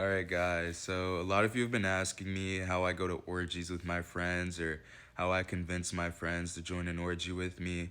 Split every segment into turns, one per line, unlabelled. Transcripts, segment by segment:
Alright guys, so a lot of you have been asking me how I go to orgies with my friends or how I convince my friends to join an orgy with me.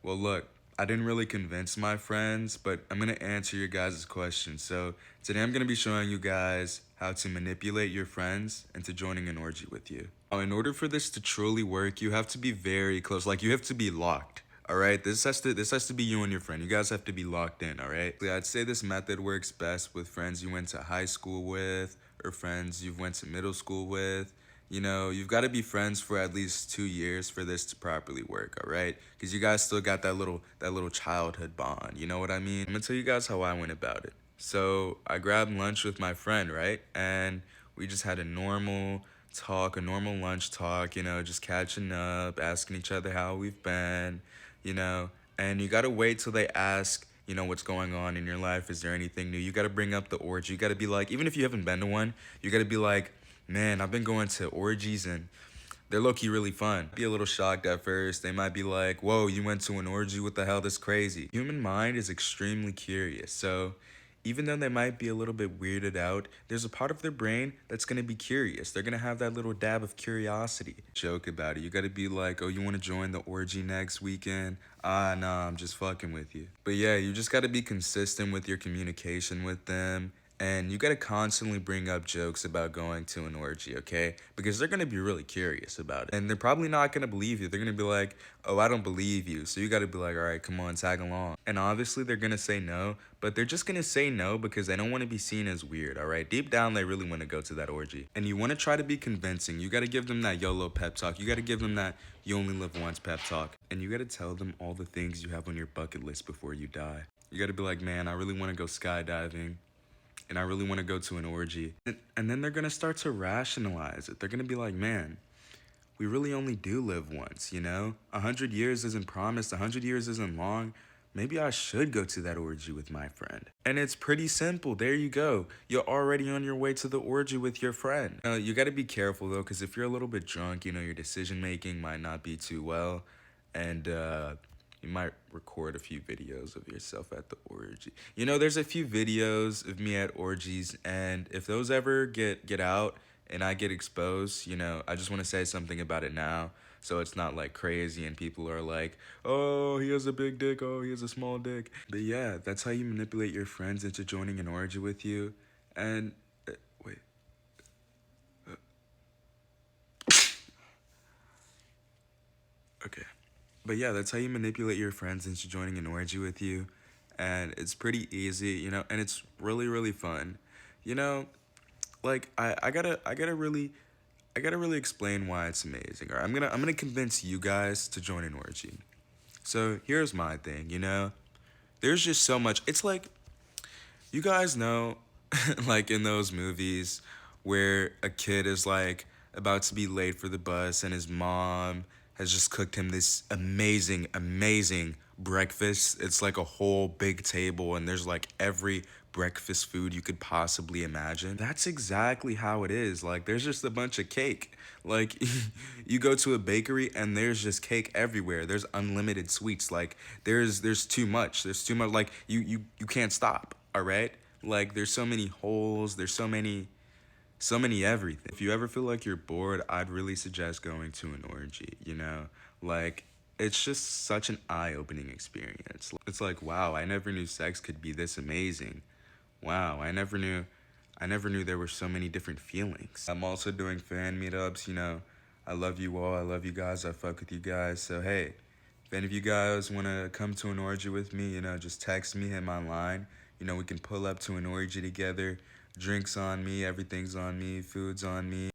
Well look, I didn't really convince my friends, but I'm going to answer your guys' question. So today I'm going to be showing you guys how to manipulate your friends into joining an orgy with you. Now, in order for this to truly work, you have to be very close, like you have to be locked. All right, this has to be you and your friend. You guys have to be locked in. All right. I'd say this method works best with friends you went to high school with or friends you've went to middle school with. You know, you've got to be friends for at least 2 years for this to properly work. All right, because you guys still got that little childhood bond. You know what I mean? I'm gonna tell you guys how I went about it. So I grabbed lunch with my friend, right, and we just had a normal talk, a normal lunch talk, you know, just catching up, asking each other how we've been, you know, and you gotta wait till they ask, you know, what's going on in your life. Is there anything new? You gotta bring up the orgy. You gotta be like, even if you haven't been to one, you gotta be like, man, I've been going to orgies and they're low-key really fun. Be a little shocked at first. They might be like, whoa, you went to an orgy? What the hell? That's crazy. Human mind is extremely curious. So even though they might be a little bit weirded out, there's a part of their brain that's gonna be curious. They're gonna have that little dab of curiosity. Joke about it. You gotta be like, oh, you wanna join the orgy next weekend? Ah, nah, I'm just fucking with you. But yeah, you just gotta be consistent with your communication with them. And you gotta constantly bring up jokes about going to an orgy, okay? Because they're gonna be really curious about it. And they're probably not gonna believe you. They're gonna be like, oh, I don't believe you. So you gotta be like, all right, come on, tag along. And obviously they're gonna say no, but they're just gonna say no because they don't wanna be seen as weird, all right? Deep down, they really wanna go to that orgy. And you wanna try to be convincing. You gotta give them that YOLO pep talk. You gotta give them that you only live once pep talk. And you gotta tell them all the things you have on your bucket list before you die. You gotta be like, man, I really wanna go skydiving and I really want to go to an orgy. And then they're going to start to rationalize it. They're going to be like, man, we really only do live once, you know? 100 years isn't promised, 100 years isn't long. Maybe I should go to that orgy with my friend. And it's pretty simple. There you go. You're already on your way to the orgy with your friend. You got to be careful, though, because if you're a little bit drunk, you know, your decision-making might not be too well. And, you might record a few videos of yourself at the orgy. You know, there's a few videos of me at orgies, and if those ever get out and I get exposed, you know, I just want to say something about it now, so it's not like crazy and people are like, oh, he has a big dick, oh, he has a small dick. But yeah, that's how you manipulate your friends into joining an orgy with you. And wait. Okay. But yeah, that's how you manipulate your friends into joining an orgy with you. And it's pretty easy, you know, and it's really, really fun. You know, like I gotta really explain why it's amazing. Or I'm gonna convince you guys to join an orgy. So here's my thing, you know? There's just so much. It's like, you guys know, like in those movies where a kid is like about to be late for the bus and his mom has just cooked him this amazing, amazing breakfast. It's like a whole big table and there's like every breakfast food you could possibly imagine. That's exactly how it is. Like there's just a bunch of cake. Like you go to a bakery and there's just cake everywhere. There's unlimited sweets. Like there's too much. There's too much. Like you can't stop. All right? Like there's so many holes, there's so many everything. If you ever feel like you're bored, I'd really suggest going to an orgy, you know? Like it's just such an eye-opening experience. It's like, wow, I never knew sex could be this amazing. Wow, I never knew there were so many different feelings. I'm also doing fan meetups, you know. I love you all, I love you guys, I fuck with you guys. So hey, if any of you guys want to come to an orgy with me, you know, just text me, hit my line. You know, we can pull up to an orgy together. Drinks on me, everything's on me, food's on me.